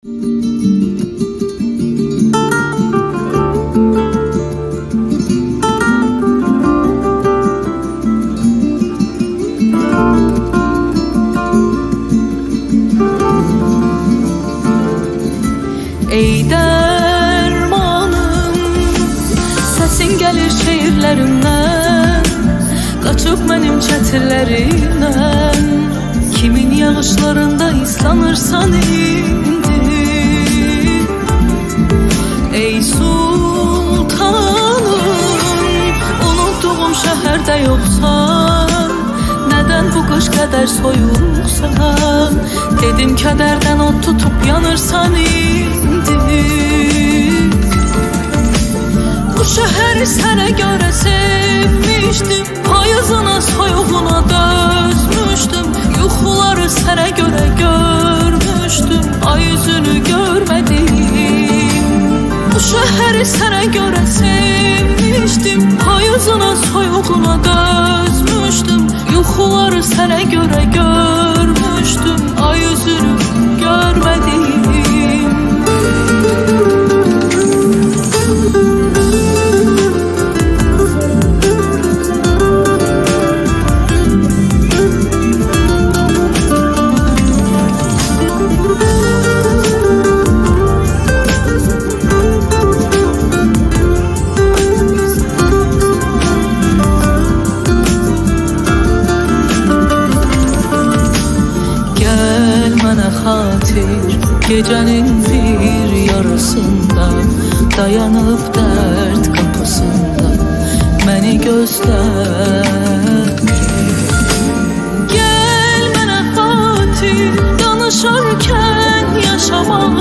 Ey dermanım, sesin gelir şehirlerimden, kaçıp benim çətirlərimdən. Kimin yağışlarında islanırsan indi. Ey sultanım, unuttuğum şehirde yoksan, neden bu kış kadar soyuksan? Dedim kederden ot tutup yanırsan indi. Bu şehri sana göre sevmiştim, payızına soyuğuna dözmüştüm. Yuxuları sana göre görmüştüm, ay yüzünü görmedim. Bu şehri sana göre sevmiştim, payızına soyuğuna dözmüştüm. Yuxuları sana göre görmüştüm, ay yüzünü görmedim. Gecenin bir yarısında, dayanıp dert kapısında beni gözler. Gel mənə xatir, danışarken yaşamak